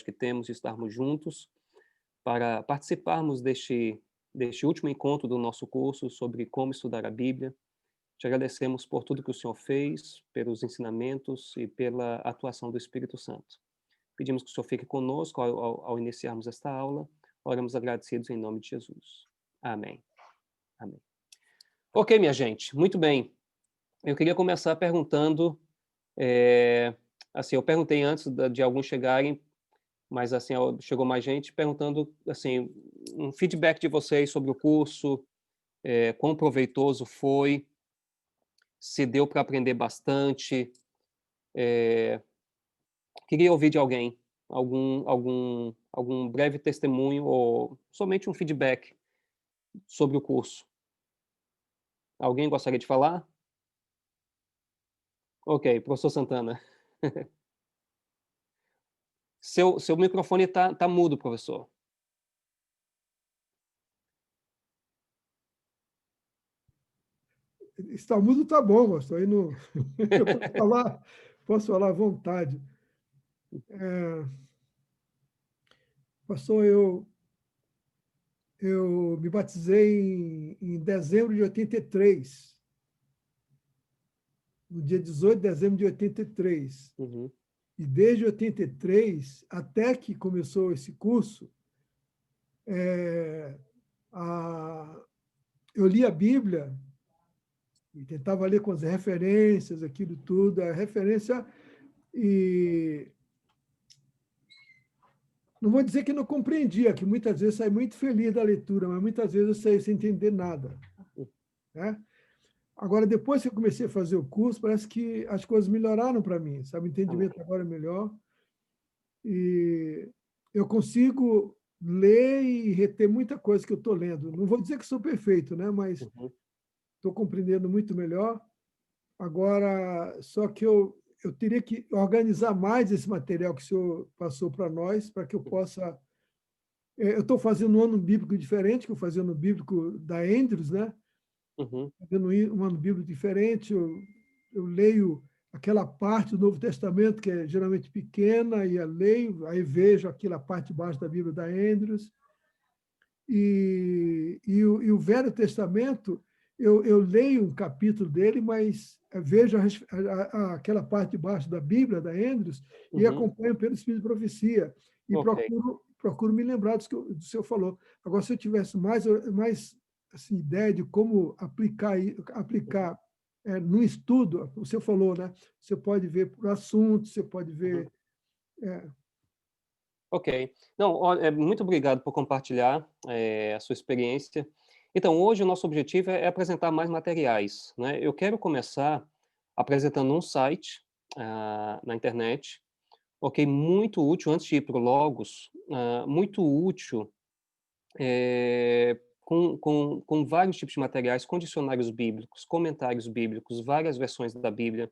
que temos de estarmos juntos para participarmos deste último encontro do nosso curso sobre como estudar a Bíblia. Te agradecemos por tudo que o Senhor fez, pelos ensinamentos e pela atuação do Espírito Santo. Pedimos que o Senhor fique conosco ao iniciarmos esta aula. Oramos agradecidos em nome de Jesus. Amém. Amém. Ok, minha gente, muito bem. Eu queria começar perguntando, assim, eu perguntei antes de alguns chegarem, mas assim, chegou mais gente perguntando, assim, um feedback de vocês sobre o curso, quão proveitoso foi, se deu para aprender bastante. Queria ouvir de alguém algum breve testemunho ou somente um feedback sobre o curso. Alguém gostaria de falar? Ok, professor Santana. Seu microfone tá mudo, professor. Está mudo, tá bom, pastor. Aí não... eu posso falar à vontade. Pastor, eu me batizei em dezembro de 83, no dia 18 de dezembro de 83. Uhum, E desde 83, até que começou esse curso, é, a, eu li a Bíblia e tentava ler com as referências, aquilo tudo, a referência, e não vou dizer que não compreendia, que muitas vezes saí muito feliz da leitura, mas muitas vezes eu saí sem entender nada. Né? Agora, depois que eu comecei a fazer o curso, parece que as coisas melhoraram para mim, sabe? O amém. entendimento agora é melhor. E eu consigo ler e reter muita coisa que eu estou lendo. Não vou dizer que sou perfeito, né? Mas Uhum, estou compreendendo muito melhor. Agora, só que eu teria que organizar mais esse material que o senhor passou para nós, para que eu uhum, possa. Eu estou fazendo um ano bíblico diferente, que eu fazia no bíblico da Andrews, né? uhum, Fazendo um ano bíblico diferente, eu leio aquela parte do Novo Testamento que é geralmente pequena, e a leio, aí vejo aquela parte de baixo da Bíblia da Andrews, e o Velho Testamento, eu leio um capítulo dele, mas vejo aquela parte de baixo da Bíblia, da Andrews, e uhum. acompanho pelo Espírito de Profecia, e Ok, procuro me lembrar do que o senhor falou. Agora, se eu tivesse mais assim, ideia de como aplicar no estudo, o senhor falou, né? Você pode ver por assunto, você pode uhum, ver... É, ok. Não, olha, muito obrigado por compartilhar, a sua experiência. Então, hoje o nosso objetivo é apresentar mais materiais, né. Eu quero começar apresentando um site, na internet, ok, muito útil, antes de ir para o Logos, muito útil, com vários tipos de materiais, com dicionários bíblicos, comentários bíblicos, várias versões da Bíblia.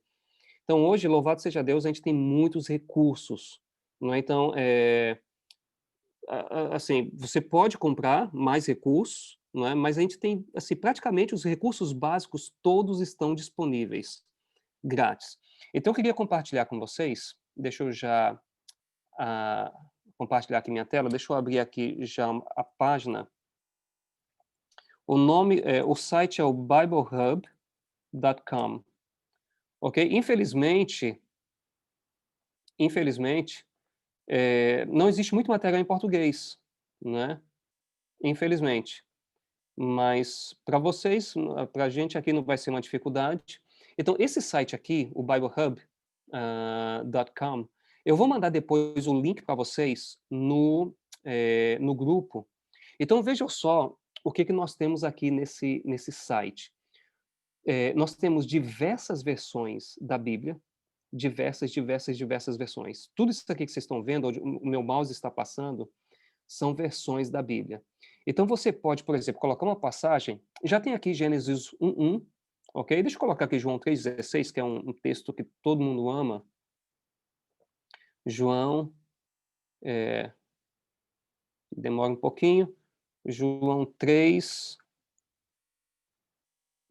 Então, hoje, louvado seja Deus, a gente tem muitos recursos, não é? Então, assim, você pode comprar mais recursos, não é? Mas a gente tem, assim, praticamente os recursos básicos todos estão disponíveis, grátis. Então, eu queria compartilhar com vocês, deixa eu já ah, compartilhar aqui minha tela, deixa eu abrir aqui já a página. O site é o BibleHub.com, ok? Infelizmente, não existe muito material em português, né? Infelizmente. Mas para vocês, para a gente aqui não vai ser uma dificuldade. Então, esse site aqui, o BibleHub.com, eu vou mandar depois o link para vocês no grupo. Então, vejam só o que nós temos aqui nesse site. Nós temos diversas versões da Bíblia, diversas versões. Tudo isso aqui que vocês estão vendo, onde o meu mouse está passando, são versões da Bíblia. Então você pode, por exemplo, colocar uma passagem, já tem aqui Gênesis 1:1, ok? Deixa eu colocar aqui João 3:16, que é um texto que todo mundo ama. João, demora um pouquinho. João 3,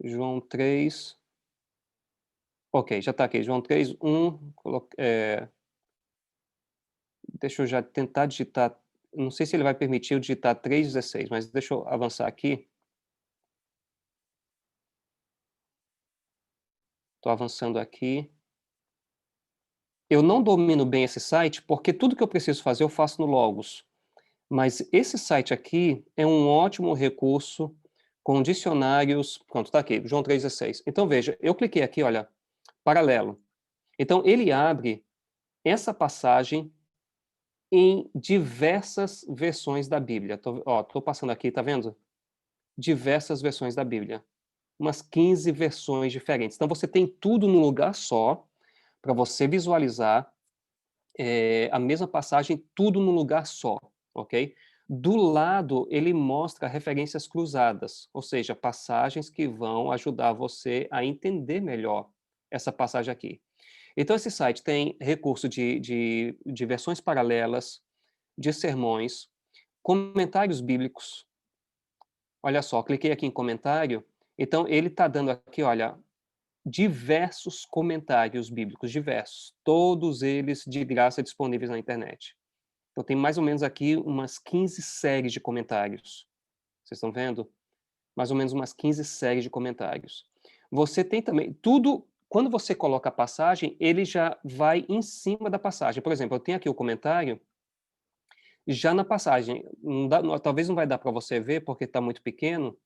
João 3, ok, já está aqui. João 3:1, Deixa eu já tentar digitar, não sei se ele vai permitir eu digitar 3,16, mas deixa eu avançar aqui. Estou avançando aqui. Eu não domino bem esse site, porque tudo que eu preciso fazer eu faço no Logos. Mas esse site aqui é um ótimo recurso com dicionários. Pronto, está aqui, João 3,16. Então, veja, eu cliquei aqui, olha, paralelo. Então, ele abre essa passagem em diversas versões da Bíblia. Estou passando aqui, tá vendo? Diversas versões da Bíblia. Umas 15 versões diferentes. Então, você tem tudo num lugar só, para você visualizar a mesma passagem, tudo num lugar só, ok? Do lado, ele mostra referências cruzadas, ou seja, passagens que vão ajudar você a entender melhor essa passagem aqui. Então, esse site tem recurso de versões paralelas, de sermões, comentários bíblicos. Olha só, cliquei aqui em comentário, então ele está dando aqui, olha, diversos comentários bíblicos, diversos, todos eles de graça disponíveis na internet. Então tem mais ou menos aqui umas 15 séries de comentários. Vocês estão vendo? Mais ou menos umas 15 séries de comentários. Você tem também tudo, quando você coloca a passagem, ele já vai em cima da passagem. Por exemplo, eu tenho aqui o comentário já na passagem. Talvez não vai dar para você ver porque está muito pequeno,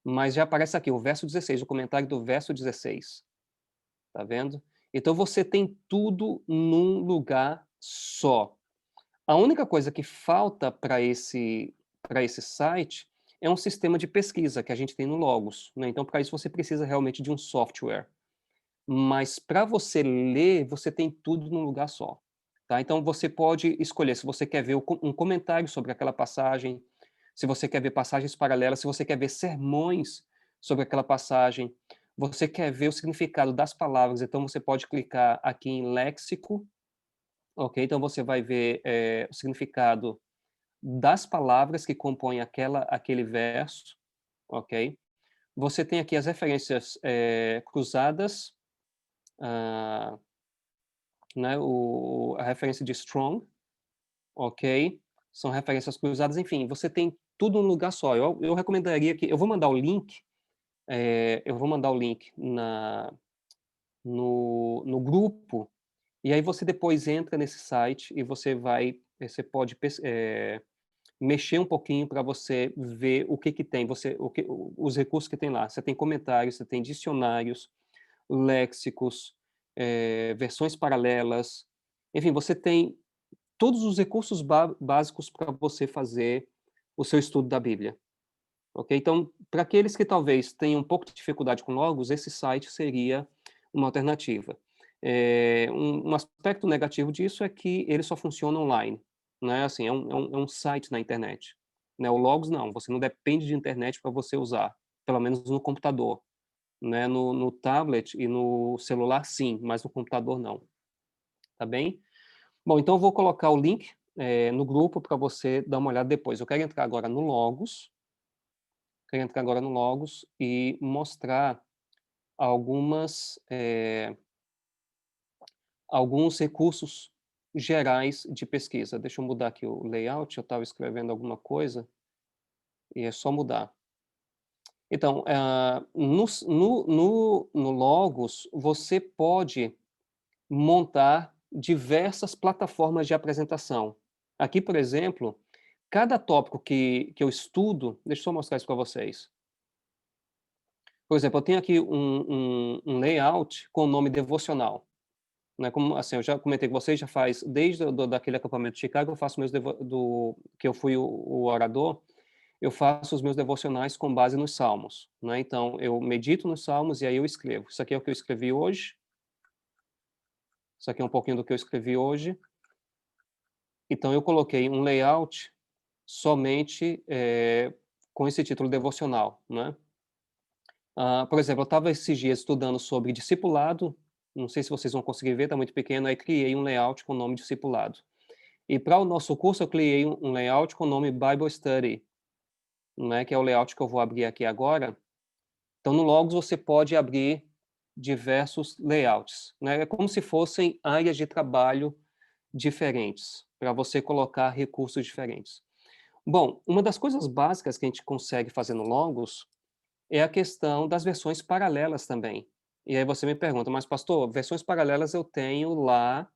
mas já aparece aqui o verso 16, o comentário do verso 16. Tá vendo? Então você tem tudo num lugar só. A única coisa que falta para esse site é um sistema de pesquisa que a gente tem no Logos, né? Então, para isso você precisa realmente de um software. Mas para você ler, você tem tudo num lugar só, tá? Então você pode escolher se você quer ver um comentário sobre aquela passagem, se você quer ver passagens paralelas, se você quer ver sermões sobre aquela passagem, você quer ver o significado das palavras, então você pode clicar aqui em léxico, ok? Então você vai ver o significado das palavras que compõem aquele verso, ok? Você tem aqui as referências cruzadas, ah, né, a referência de Strong, ok? São referências cruzadas, enfim, você tem tudo num lugar só. Eu recomendaria que, eu vou mandar o link, eu vou mandar o link no grupo, e aí você depois entra nesse site e você pode mexer um pouquinho para você ver o que que tem, os recursos que tem lá. Você tem comentários, você tem dicionários, léxicos, versões paralelas, enfim, você tem todos os recursos básicos para você fazer o seu estudo da Bíblia, ok? Então, para aqueles que talvez tenham um pouco de dificuldade com Logos, esse site seria uma alternativa. Um aspecto negativo disso é que ele só funciona online, né? Assim, é um site na internet, né? O Logos não, você não depende de internet para você usar, pelo menos no computador, né? No tablet e no celular sim, mas no computador não, tá bem? Bom, então eu vou colocar o link no grupo para você dar uma olhada depois. Eu quero entrar agora no Logos, e mostrar algumas, alguns recursos gerais de pesquisa. Deixa eu mudar aqui o layout, eu estava escrevendo alguma coisa e é só mudar. Então, no Logos, você pode montar diversas plataformas de apresentação. Aqui, por exemplo, cada tópico que eu estudo, deixa eu só mostrar isso para vocês. Por exemplo, eu tenho aqui um layout com o nome devocional. Né? Como, assim, eu já comentei com vocês, já faz, desde daquele acampamento de Chicago, eu faço que eu fui o orador, eu faço os meus devocionais com base nos Salmos. Né? Então, eu medito nos Salmos e aí eu escrevo. Isso aqui é o que eu escrevi hoje. Isso aqui é um pouquinho do que eu escrevi hoje. Então, eu coloquei um layout somente com esse título devocional, né? Por exemplo, eu estava esses dias estudando sobre discipulado, não sei se vocês vão conseguir ver, está muito pequeno, aí criei um layout com o nome discipulado. E para o nosso curso, eu criei um layout com o nome Bible Study, né, que é o layout que eu vou abrir aqui agora. Então, no Logos, você pode abrir diversos layouts, né? É como se fossem áreas de trabalho diferentes. para você colocar recursos diferentes. Bom, uma das coisas básicas que a gente consegue fazer no Logos é a questão das versões paralelas também. E aí você me pergunta: "Mas pastor, versões paralelas eu tenho lá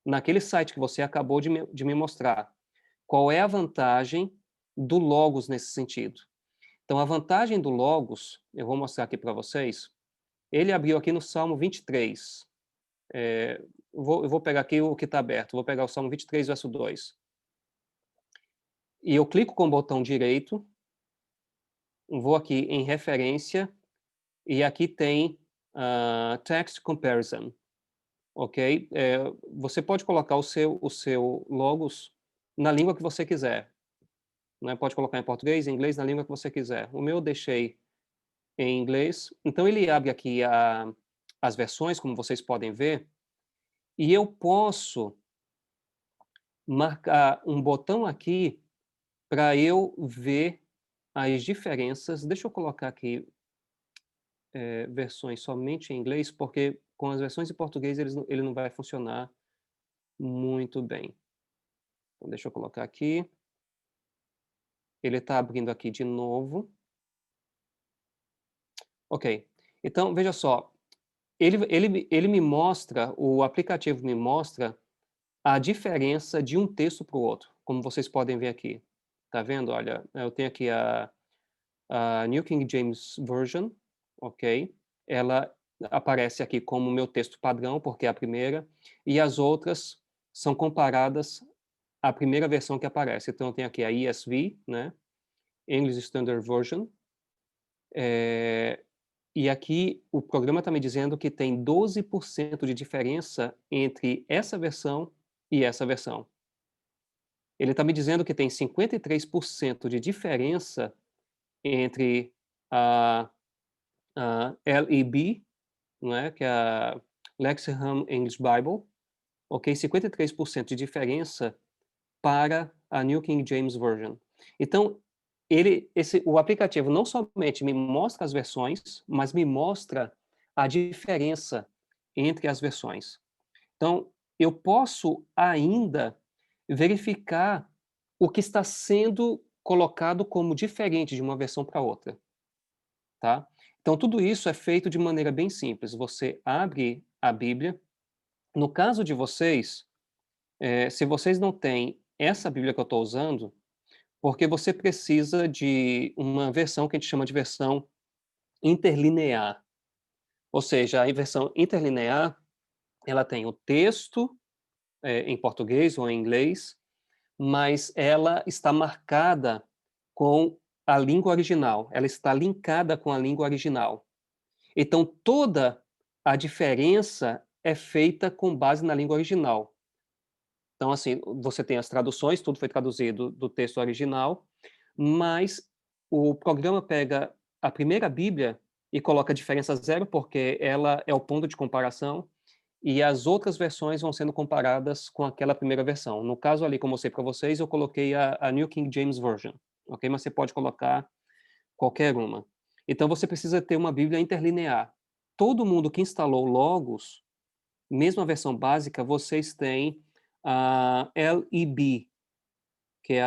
naquele site que você acabou de me mostrar. Qual é a vantagem do Logos nesse sentido?" Então a vantagem do Logos, eu vou mostrar aqui para vocês, ele abriu aqui no Salmo 23. Eu vou pegar aqui o que está aberto, vou pegar o Salmo 23, verso 2. E eu clico com o botão direito, vou aqui em referência, e aqui tem text comparison, ok? Você pode colocar o seu Logos na língua que você quiser, né? Pode colocar em português, em inglês, na língua que você quiser. O meu eu deixei em inglês. Então ele abre aqui as versões, como vocês podem ver, e eu posso marcar um botão aqui para eu ver as diferenças. Deixa eu colocar aqui versões somente em inglês, porque com as versões em português ele não vai funcionar muito bem. Então deixa eu colocar aqui. Ele está abrindo aqui de novo. Ok. Então, veja só. Ele me mostra, o aplicativo me mostra a diferença de um texto para o outro, como vocês podem ver aqui. Tá vendo? Olha, eu tenho aqui a New King James Version, ok? Ela aparece aqui como meu texto padrão, porque é a primeira, e as outras são comparadas à primeira versão que aparece. Então, eu tenho aqui a ESV, né? English Standard Version. E aqui o programa está me dizendo que tem 12% de diferença entre essa versão e essa versão. Ele está me dizendo que tem 53% de diferença entre a LEB, não é? Que é a Lexham English Bible, ok? 53% de diferença para a New King James Version. Então, o aplicativo não somente me mostra as versões, mas me mostra a diferença entre as versões. Então, eu posso ainda verificar o que está sendo colocado como diferente de uma versão para outra, tá? Então, tudo isso é feito de maneira bem simples. Você abre a Bíblia. No caso de vocês, se vocês não têm essa Bíblia que eu estou usando, porque você precisa de uma versão que a gente chama de versão interlinear. Ou seja, a versão interlinear, ela tem o texto em português ou em inglês, mas ela está marcada com a língua original, ela está linkada com a língua original. Então, toda a diferença é feita com base na língua original. Então, assim, você tem as traduções, tudo foi traduzido do texto original, mas o programa pega a primeira Bíblia e coloca a diferença zero, porque ela é o ponto de comparação, e as outras versões vão sendo comparadas com aquela primeira versão. No caso ali, como eu mostrei para vocês, eu coloquei a New King James Version, ok? Mas você pode colocar qualquer uma. Então, você precisa ter uma Bíblia interlinear. Todo mundo que instalou Logos, mesmo a versão básica, vocês têm a LEB, que é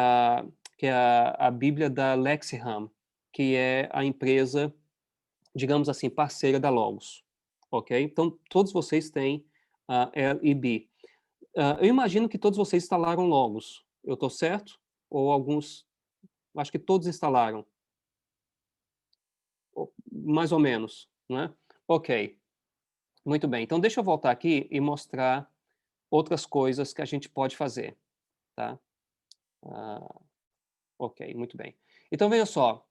a Bíblia da Lexham, que é a empresa, digamos assim, parceira da Logos, ok? Então, todos vocês têm a LEB. Eu imagino que todos vocês instalaram Logos. Eu estou certo? Ou alguns... Acho que todos instalaram. Mais ou menos, né? Ok. Muito bem. Então, deixa eu voltar aqui e mostrar outras coisas que a gente pode fazer, tá? Ah, ok, muito bem. Então, veja só.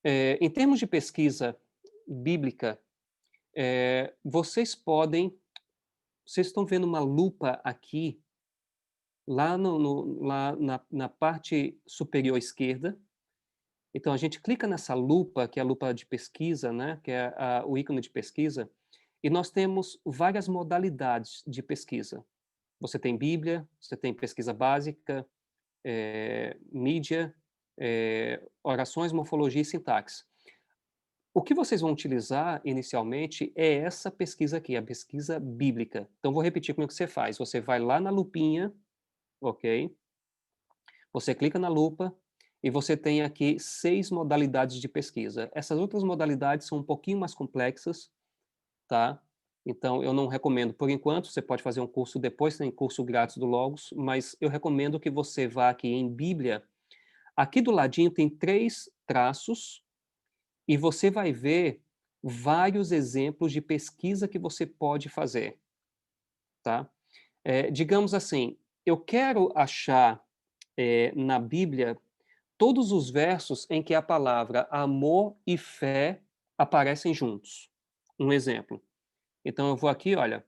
Em termos de pesquisa bíblica, vocês estão vendo uma lupa aqui, lá, lá na parte superior esquerda. Então, a gente clica nessa lupa, que é a lupa de pesquisa, né? Que é o ícone de pesquisa, e nós temos várias modalidades de pesquisa. Você tem Bíblia, você tem pesquisa básica, mídia, orações, morfologia e sintaxe. O que vocês vão utilizar inicialmente é essa pesquisa aqui, a pesquisa bíblica. Então, vou repetir como é que você faz. Você vai lá na lupinha, ok? Você clica na lupa e você tem aqui 6 modalidades de pesquisa. Essas outras modalidades são um pouquinho mais complexas, tá? Então, eu não recomendo por enquanto, você pode fazer um curso depois, tem curso grátis do Logos, mas eu recomendo que você vá aqui em Bíblia. Aqui do ladinho tem 3 traços e você vai ver vários exemplos de pesquisa que você pode fazer, tá? Digamos assim, eu quero achar na Bíblia todos os versos em que a palavra amor e fé aparecem juntos. Um exemplo. Então eu vou aqui, olha,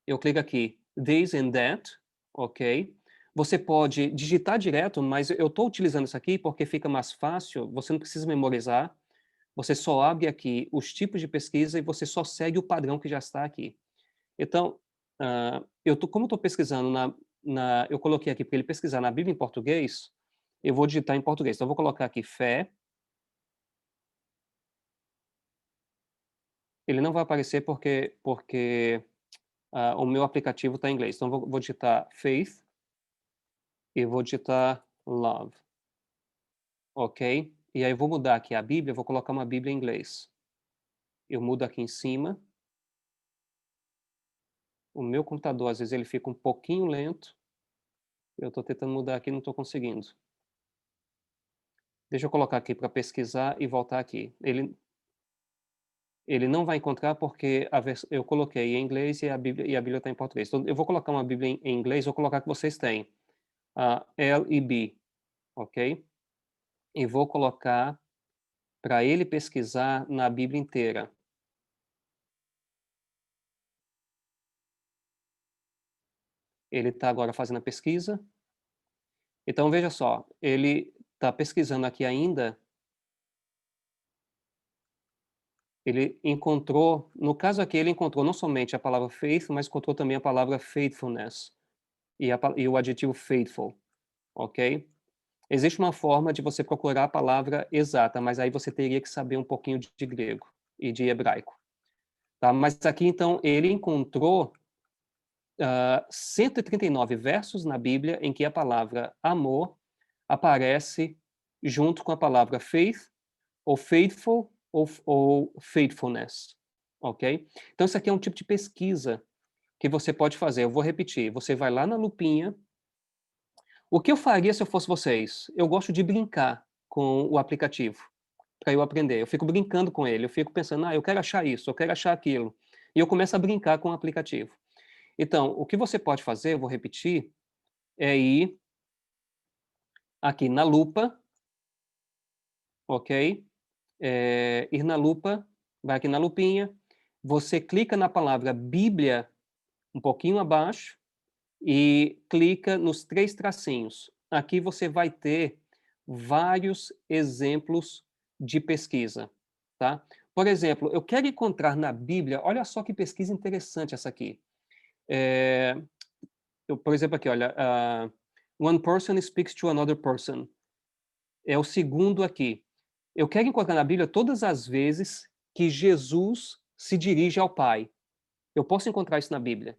eu clico aqui, this and that, ok? Você pode digitar direto, mas eu estou utilizando isso aqui porque fica mais fácil, você não precisa memorizar, você só abre aqui os tipos de pesquisa e você só segue o padrão que já está aqui. Então, como estou pesquisando eu coloquei aqui para ele pesquisar na Bíblia em português, eu vou digitar em português. Então, eu vou colocar aqui fé. Ele não vai aparecer porque o meu aplicativo está em inglês. Então, vou digitar faith e vou digitar love, ok? E aí eu vou mudar aqui a Bíblia, vou colocar uma Bíblia em inglês. Eu mudo aqui em cima. O meu computador, às vezes, ele fica um pouquinho lento. Eu estou tentando mudar aqui, não estou conseguindo. Deixa eu colocar aqui para pesquisar e voltar aqui. Ele não vai encontrar porque eu coloquei em inglês e a Bíblia está em português. Então, eu vou colocar uma Bíblia em inglês, vou colocar que vocês têm a L e B, ok? E vou colocar para ele pesquisar na Bíblia inteira. Ele está agora fazendo a pesquisa. Então, veja só, ele está pesquisando aqui ainda. Ele encontrou, no caso aqui, ele encontrou não somente a palavra faith, mas encontrou também a palavra faithfulness e o adjetivo faithful, ok? Existe uma forma de você procurar a palavra exata, mas aí você teria que saber um pouquinho de grego e de hebraico. Tá? Mas aqui, então, ele encontrou 139 versos na Bíblia em que a palavra amor aparece junto com a palavra faith, ou faithful, ou faithfulness. Ok? Então, isso aqui é um tipo de pesquisa que você pode fazer. Eu vou repetir. Você vai lá na lupinha. O que eu faria se eu fosse vocês? Eu gosto de brincar com o aplicativo para eu aprender. Eu fico brincando com ele. Eu fico pensando, eu quero achar isso, eu quero achar aquilo. E eu começo a brincar com o aplicativo. Então, o que você pode fazer, eu vou repetir, é ir aqui na lupa, ok? Ir na lupa, vai aqui na lupinha, você clica na palavra Bíblia um pouquinho abaixo e clica nos 3 tracinhos. Aqui você vai ter vários exemplos de pesquisa, tá? Por exemplo, eu quero encontrar na Bíblia, olha só que pesquisa interessante essa aqui. Por exemplo, aqui, olha, one person speaks to another person. É o segundo aqui. Eu quero encontrar na Bíblia todas as vezes que Jesus se dirige ao Pai. Eu posso encontrar isso na Bíblia.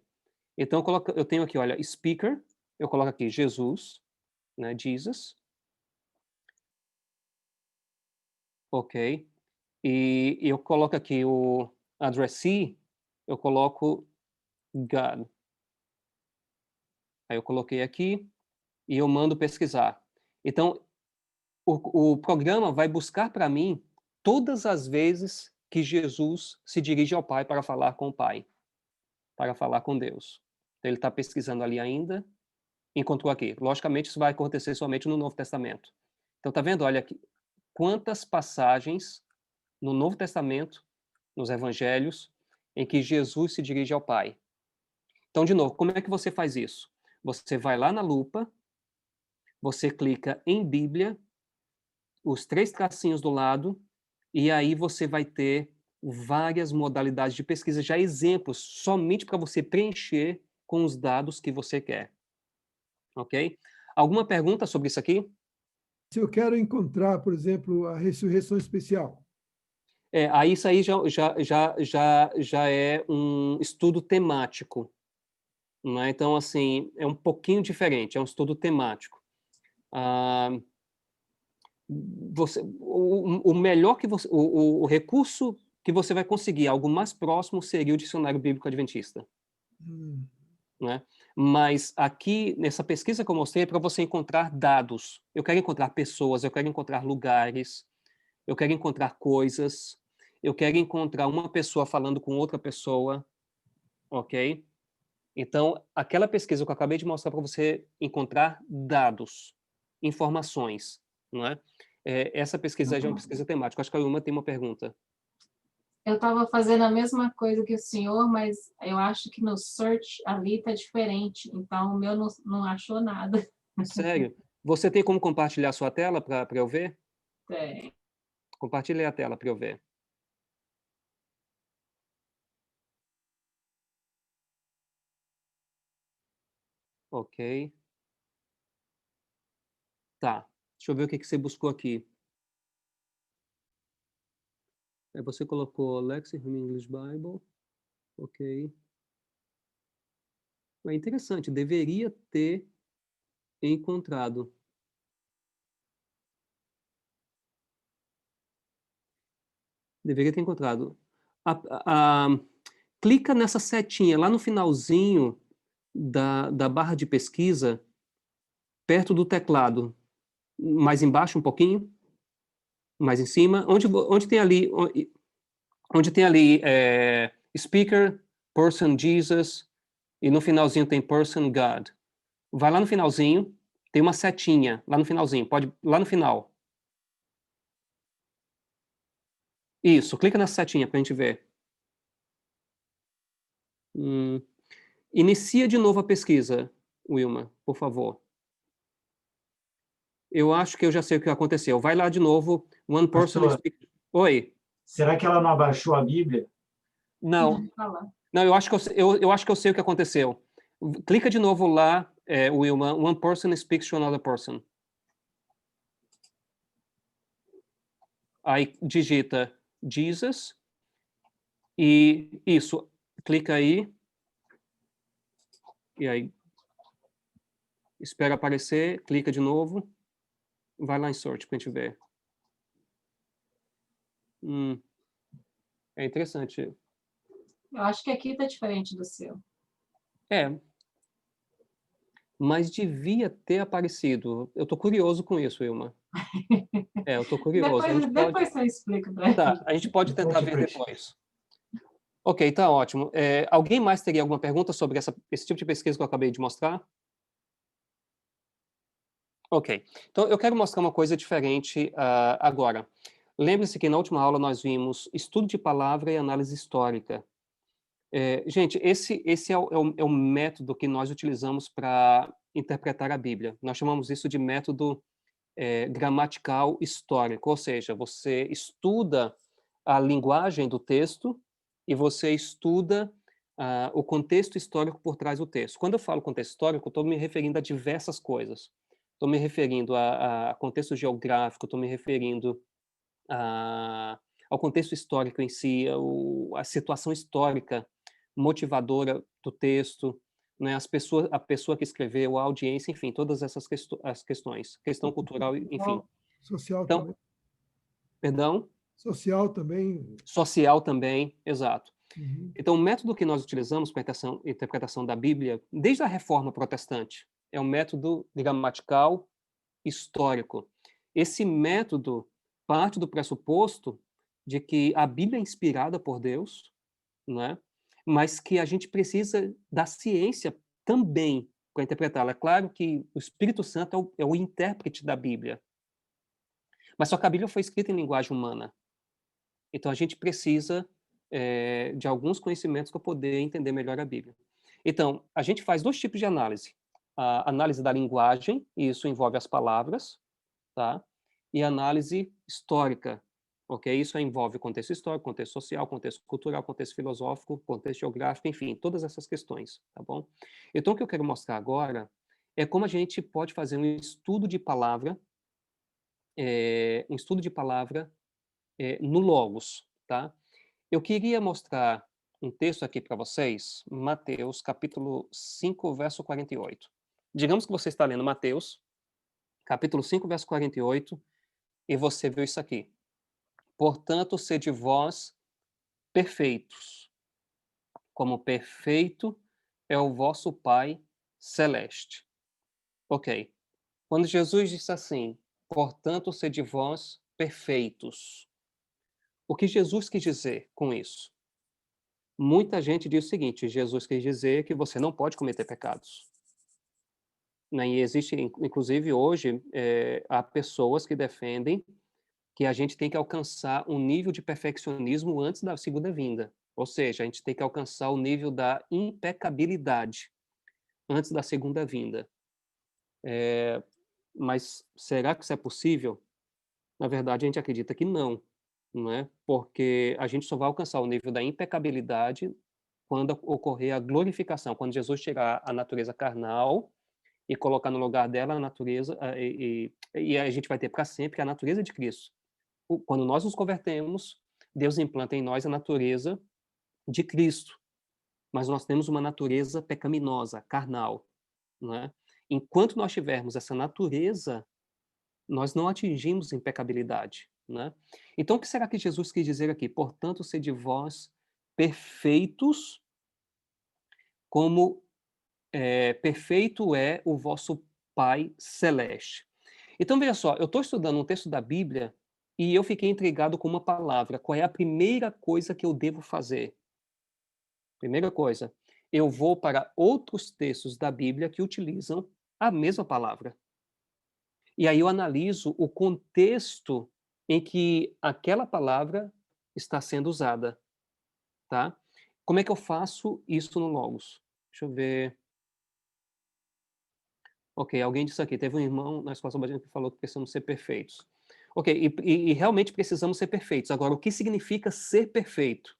Então, eu tenho aqui, olha, speaker, eu coloco aqui Jesus, né, Jesus, ok? E eu coloco aqui o addressee, eu coloco God. Aí eu coloquei aqui e eu mando pesquisar. Então, o programa vai buscar para mim todas as vezes que Jesus se dirige ao Pai para falar com o Pai, para falar com Deus. Então, ele está pesquisando ali ainda, encontrou aqui. Logicamente, isso vai acontecer somente no Novo Testamento. Então, tá vendo? Olha aqui, quantas passagens no Novo Testamento, nos Evangelhos, em que Jesus se dirige ao Pai. Então, de novo, como é que você faz isso? Você vai lá na lupa, você clica em Bíblia, os 3 tracinhos do lado, e aí você vai ter várias modalidades de pesquisa, já exemplos, somente para você preencher com os dados que você quer. Ok? Alguma pergunta sobre isso aqui? Se eu quero encontrar, por exemplo, a ressurreição especial. Aí isso aí já é um estudo temático. né? Então, assim, é um pouquinho diferente, é um estudo temático. Ah, o melhor que você, o recurso que você vai conseguir, algo mais próximo, seria o Dicionário Bíblico Adventista, Hum. né? Mas aqui, nessa pesquisa que eu mostrei, é para você encontrar dados. Eu quero encontrar pessoas, eu quero encontrar lugares, eu quero encontrar coisas, eu quero encontrar uma pessoa falando com outra pessoa, ok? Então, aquela pesquisa que eu acabei de mostrar para você encontrar dados, informações, não é? Essa pesquisa já é uma pesquisa temática. Acho que a Ilma tem uma pergunta. Eu estava fazendo a mesma coisa que o senhor, mas eu acho que no search ali está diferente. Então, o meu não achou nada. Sério? Você tem como compartilhar sua tela para eu ver? É. Compartilhe a tela para eu ver. Ok. Tá. Deixa eu ver o que você buscou aqui. Você colocou Lexham English Bible. Ok. É interessante, deveria ter encontrado. Deveria ter encontrado. Clica nessa setinha lá no finalzinho da barra de pesquisa, perto do teclado. Mais embaixo um pouquinho, mais em cima, onde tem ali, onde tem ali speaker, person Jesus, e no finalzinho tem person God. Vai lá no finalzinho, tem uma setinha lá no finalzinho, pode lá no final. Isso, clica nessa setinha para a gente ver. Inicia de novo a pesquisa, Wilma, por favor. Eu acho que eu já sei o que aconteceu. Vai lá de novo. One person Pastor, speak. Oi. será que ela não abaixou a Bíblia? Não. Não, eu acho que eu acho que eu sei o que aconteceu. Clica de novo lá, Wilma. One person speaks to another person. Aí digita Jesus e isso. Clica aí. E aí espera aparecer. Clica de novo. Vai lá em search para a gente ver. É interessante. Eu acho que aqui está diferente do seu. Mas devia ter aparecido. Eu estou curioso com isso, Wilma. Eu estou curioso. Depois você explica para Tá, mim. a gente pode tentar ver depois. Ok, tá ótimo. Alguém mais teria alguma pergunta sobre esse tipo de pesquisa que eu acabei de mostrar? Ok, então eu quero mostrar uma coisa diferente agora. Lembre-se que na última aula nós vimos estudo de palavra e análise histórica. Gente, esse é o método que nós utilizamos para interpretar a Bíblia. Nós chamamos isso de método gramatical histórico, ou seja, você estuda a linguagem do texto e você estuda o contexto histórico por trás do texto. Quando eu falo contexto histórico, estou me referindo a diversas coisas. Estou me referindo a contexto geográfico, estou me referindo ao contexto histórico em si, a situação histórica motivadora do texto, né, a pessoa que escreveu, a audiência, enfim, todas essas as questões, questão cultural, enfim. Social Então, também. perdão? Social também. Social também, exato. Uhum. Então, o método que nós utilizamos para a interpretação da Bíblia, desde a Reforma Protestante, é um método gramatical histórico. Esse método parte do pressuposto de que a Bíblia é inspirada por Deus, né? Mas que a gente precisa da ciência também para interpretá-la. É claro que o Espírito Santo é o intérprete da Bíblia, mas só que a Bíblia foi escrita em linguagem humana. Então a gente precisa de alguns conhecimentos para poder entender melhor a Bíblia. Então, a gente faz dois tipos de análise. A análise da linguagem, e isso envolve as palavras, tá? E análise histórica, ok? Isso envolve contexto histórico, contexto social, contexto cultural, contexto filosófico, contexto geográfico, enfim, todas essas questões, tá bom? Então, o que eu quero mostrar agora é como a gente pode fazer um estudo de palavra, no Logos, tá? Eu queria mostrar um texto aqui para vocês, Mateus, capítulo 5, verso 48. Digamos que você está lendo Mateus, capítulo 5, verso 48, e você viu isso aqui. Portanto, sede vós perfeitos, como perfeito é o vosso Pai celeste. Ok. Quando Jesus disse assim, portanto, sede vós perfeitos, o que Jesus quis dizer com isso? Muita gente diz o seguinte, Jesus quis dizer que você não pode cometer pecados. Né? E existe, inclusive hoje, há pessoas que defendem que a gente tem que alcançar um nível de perfeccionismo antes da segunda vinda. Ou seja, a gente tem que alcançar o nível da impecabilidade antes da segunda vinda. Mas será que isso é possível? Na verdade, a gente acredita que não, não é? Porque a gente só vai alcançar o nível da impecabilidade quando ocorrer a glorificação, quando Jesus tirar a natureza carnal e colocar no lugar dela a natureza, e a gente vai ter para sempre a natureza de Cristo. Quando nós nos convertemos, Deus implanta em nós a natureza de Cristo, mas nós temos uma natureza pecaminosa, carnal, não é? Enquanto nós tivermos essa natureza, nós não atingimos impecabilidade, né? Então, o que será que Jesus quis dizer aqui? Portanto, sede vós perfeitos, como perfeito é o vosso Pai celeste. Então, veja só, eu estou estudando um texto da Bíblia e eu fiquei intrigado com uma palavra. Qual é a primeira coisa que eu devo fazer? Primeira coisa, eu vou para outros textos da Bíblia que utilizam a mesma palavra. E aí eu analiso o contexto em que aquela palavra está sendo usada, tá? Como é que eu faço isso no Logos? Deixa eu ver. Ok, alguém disse aqui, teve um irmão na escola sabatina que falou que precisamos ser perfeitos. Ok, e realmente precisamos ser perfeitos. Agora, o que significa ser perfeito?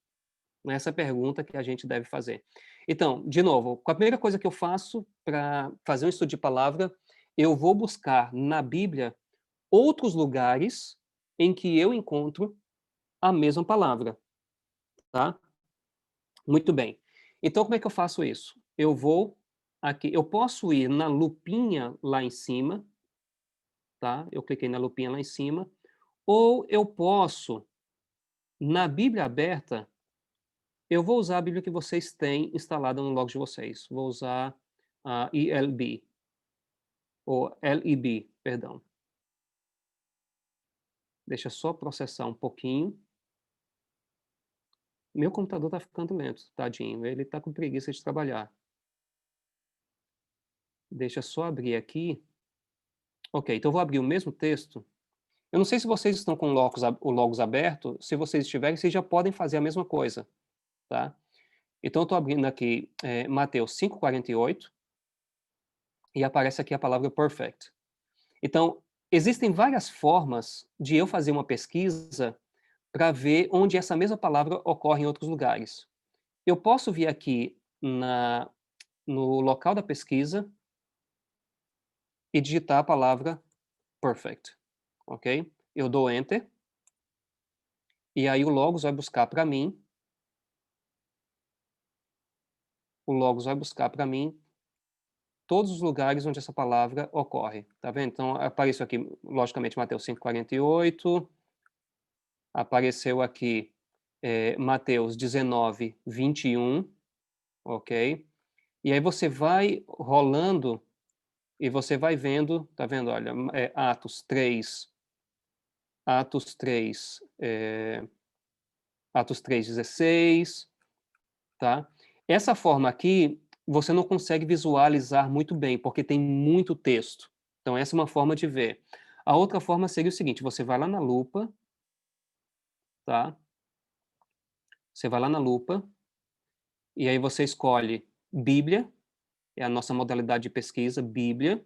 Essa é a pergunta que a gente deve fazer. Então, de novo, a primeira coisa que eu faço para fazer um estudo de palavra, eu vou buscar na Bíblia outros lugares em que eu encontro a mesma palavra, tá? Muito bem. Então, como é que eu faço isso? Eu vou aqui, eu posso ir na lupinha lá em cima, tá? Eu cliquei na lupinha lá em cima, ou eu posso, na Bíblia aberta, eu vou usar a Bíblia que vocês têm instalada no log de vocês. Vou usar a ELB, ou LEB, perdão. Deixa só processar um pouquinho. Meu computador está ficando lento, tadinho. Ele está com preguiça de trabalhar. Deixa só abrir aqui. Ok, então eu vou abrir o mesmo texto. Eu não sei se vocês estão com o Logos aberto. Se vocês estiverem, vocês já podem fazer a mesma coisa, tá? Então eu estou abrindo aqui Mateus 5:48 e aparece aqui a palavra perfect. Então, existem várias formas de eu fazer uma pesquisa para ver onde essa mesma palavra ocorre em outros lugares. Eu posso vir aqui no local da pesquisa e digitar a palavra perfect, ok? Eu dou Enter, e aí o Logos vai buscar para mim, todos os lugares onde essa palavra ocorre, tá vendo? Então, apareceu aqui, logicamente, Mateus 5:48, apareceu aqui Mateus 19:21, ok? E aí você vai rolando e você vai vendo, tá vendo? Olha, Atos 3, Atos 3, Atos 3:16, tá? Essa forma aqui, você não consegue visualizar muito bem, porque tem muito texto. Então, essa é uma forma de ver. A outra forma seria o seguinte, você vai lá na lupa, tá? Você vai lá na lupa, e aí você escolhe Bíblia, é a nossa modalidade de pesquisa, Bíblia.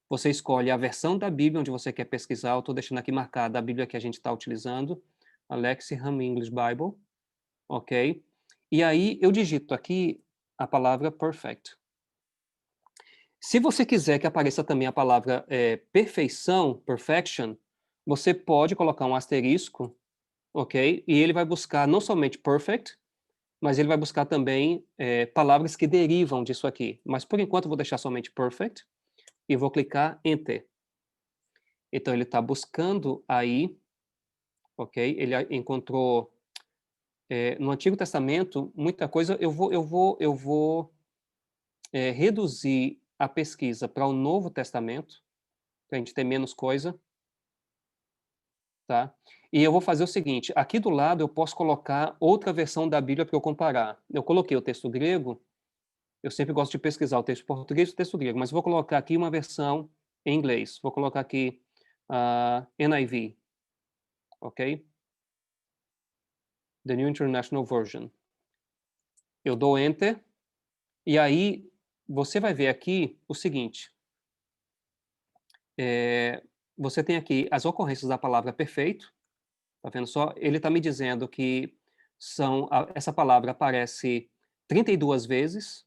Você escolhe a versão da Bíblia onde você quer pesquisar. Eu estou deixando aqui marcada a Bíblia que a gente está utilizando, a Lexham English Bible, ok? E aí eu digito aqui a palavra perfect. Se você quiser que apareça também a palavra perfeição, perfection, você pode colocar um asterisco, ok? E ele vai buscar não somente perfect, mas ele vai buscar também palavras que derivam disso aqui. Mas, por enquanto, eu vou deixar somente perfect e vou clicar Enter. Então, ele está buscando aí, ok? Ele encontrou, no Antigo Testamento, muita coisa. Eu vou reduzir a pesquisa para o Novo Testamento, para a gente ter menos coisa, tá? E eu vou fazer o seguinte, aqui do lado eu posso colocar outra versão da Bíblia para eu comparar. Eu coloquei o texto grego, eu sempre gosto de pesquisar o texto português e o texto grego, mas vou colocar aqui uma versão em inglês. Vou colocar aqui NIV, ok? The New International Version. Eu dou Enter, e aí você vai ver aqui o seguinte. Você tem aqui as ocorrências da palavra perfeito, tá vendo só? Ele está me dizendo que essa palavra aparece 32 vezes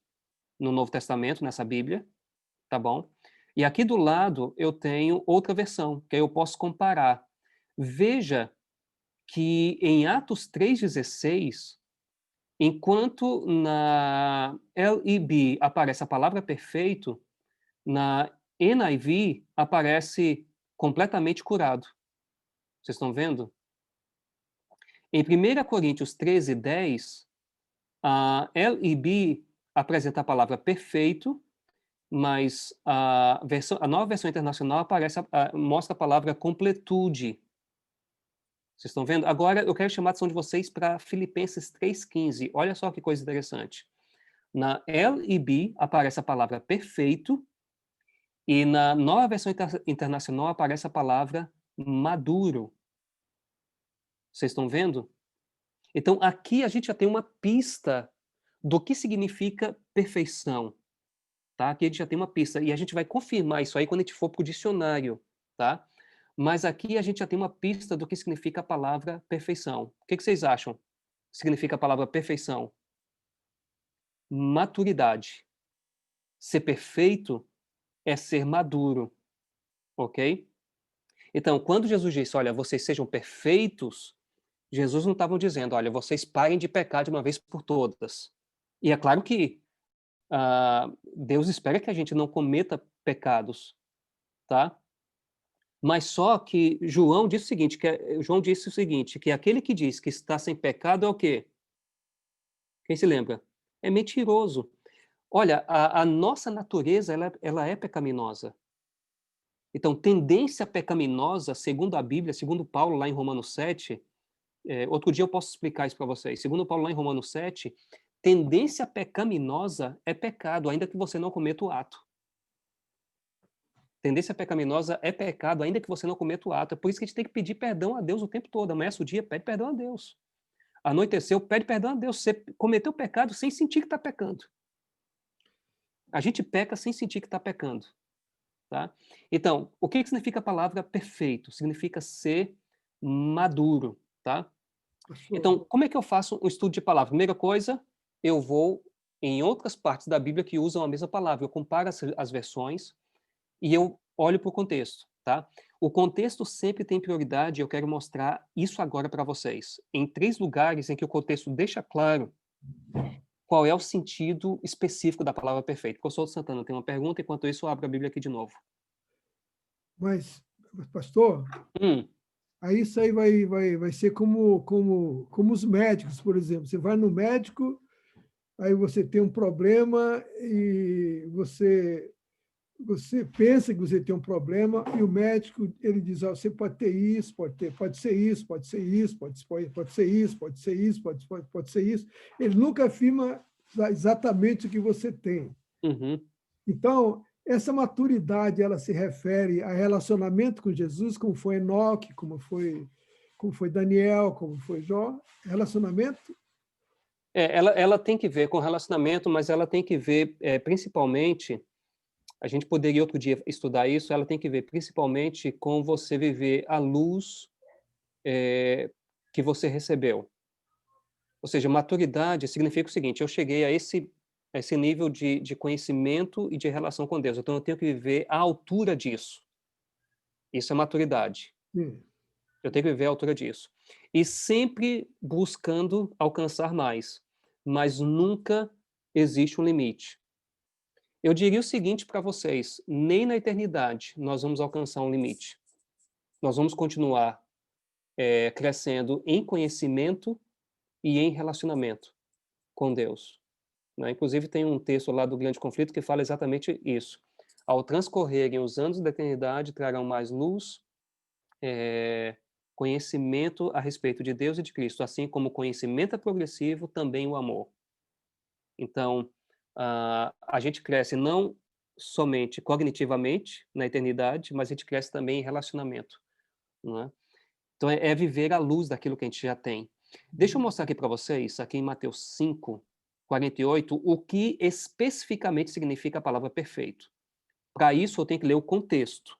no Novo Testamento, nessa Bíblia, tá bom? E aqui do lado eu tenho outra versão, que aí eu posso comparar. Veja que em Atos 3,16, enquanto na LEB aparece a palavra perfeito, na NIV aparece completamente curado. Vocês estão vendo? Em 1 Coríntios 13:10, a LEB apresenta a palavra perfeito, mas a nova versão internacional mostra a palavra completude. Vocês estão vendo? Agora eu quero chamar a atenção de vocês para Filipenses 3:15. Olha só que coisa interessante. Na LEB aparece a palavra perfeito e na nova versão internacional aparece a palavra maduro. Vocês estão vendo? Então, aqui a gente já tem uma pista do que significa perfeição, tá? Aqui a gente já tem uma pista, e a gente vai confirmar isso aí quando a gente for para o dicionário, tá? Mas aqui a gente já tem uma pista do que significa a palavra perfeição. O que vocês acham? Significa a palavra perfeição? Maturidade. Ser perfeito é ser maduro, ok? Então, quando Jesus disse, olha, vocês sejam perfeitos, Jesus não estava dizendo, olha, vocês parem de pecar de uma vez por todas. E é claro que Deus espera que a gente não cometa pecados, tá? Mas só que João disse o seguinte, que aquele que diz que está sem pecado é o quê? Quem se lembra? É mentiroso. Olha, a nossa natureza, ela é pecaminosa. Então, tendência pecaminosa, segundo a Bíblia, segundo Paulo lá em Romanos 7, outro dia eu posso explicar isso para vocês. Segundo Paulo lá em Romanos 7, tendência pecaminosa é pecado, ainda que você não cometa o ato. Tendência pecaminosa é pecado, ainda que você não cometa o ato. É por isso que a gente tem que pedir perdão a Deus o tempo todo. Amanhece o dia, pede perdão a Deus. Anoiteceu, pede perdão a Deus. Você cometeu pecado sem sentir que está pecando. A gente peca sem sentir que está pecando. Tá? Então, o que significa a palavra perfeito? Significa ser maduro. Tá? Então, como é que eu faço um estudo de palavra? Primeira coisa, eu vou em outras partes da Bíblia que usam a mesma palavra. Eu comparo as versões e eu olho para o contexto, tá? O contexto sempre tem prioridade, eu quero mostrar isso agora para vocês. Em 3 lugares em que o contexto deixa claro qual é o sentido específico da palavra perfeito. Professor Santana tem uma pergunta, enquanto isso eu abro a Bíblia aqui de novo. Mas pastor, aí isso aí vai ser como os médicos, por exemplo. Você vai no médico, aí você tem um problema e você pensa que você tem um problema e o médico ele diz, você pode ter isso, pode ser isso, pode ser isso, pode ser isso, pode ser isso, pode ser isso. Ele nunca afirma exatamente o que você tem. Uhum. Então, essa maturidade ela se refere a relacionamento com Jesus, como foi Enoque, como foi Daniel, como foi Jó, relacionamento. Ela tem que ver com relacionamento, mas ela tem que ver principalmente, a gente poderia outro dia estudar isso, ela tem que ver principalmente com você viver a luz que você recebeu. Ou seja, maturidade significa o seguinte, eu cheguei a esse nível de conhecimento e de relação com Deus, então eu tenho que viver à altura disso. Isso é maturidade. Eu tenho que viver à altura disso. E sempre buscando alcançar mais. mas nunca existe um limite. Eu diria o seguinte para vocês: nem na eternidade nós vamos alcançar um limite. Nós vamos continuar crescendo em conhecimento e em relacionamento com Deus, né? Inclusive, tem um texto lá do Grande Conflito que fala exatamente isso. Ao transcorrerem os anos da eternidade, trarão mais luz, conhecimento a respeito de Deus e de Cristo, assim como o conhecimento é progressivo, também o amor. Então, a gente cresce não somente cognitivamente na eternidade, mas a gente cresce também em relacionamento, não é? Então, é viver à luz daquilo que a gente já tem. Deixa eu mostrar aqui para vocês, aqui em Mateus 5:48, o que especificamente significa a palavra perfeito. Para isso, eu tenho que ler o contexto,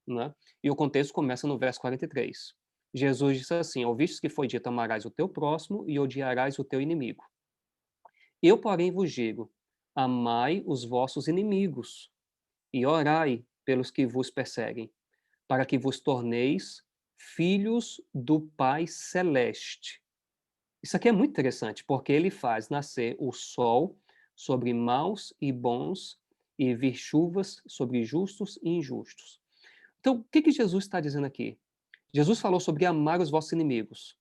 né? E o contexto começa no verso 43. Jesus disse assim: ouvistes que foi dito, amarás o teu próximo e odiarás o teu inimigo. Eu, porém, vos digo, amai os vossos inimigos e orai pelos que vos perseguem, para que vos torneis filhos do Pai Celeste. Isso aqui é muito interessante, porque ele faz nascer o sol sobre maus e bons e vir chuvas sobre justos e injustos. Então, o que Jesus está dizendo aqui? Jesus falou sobre amar os vossos inimigos,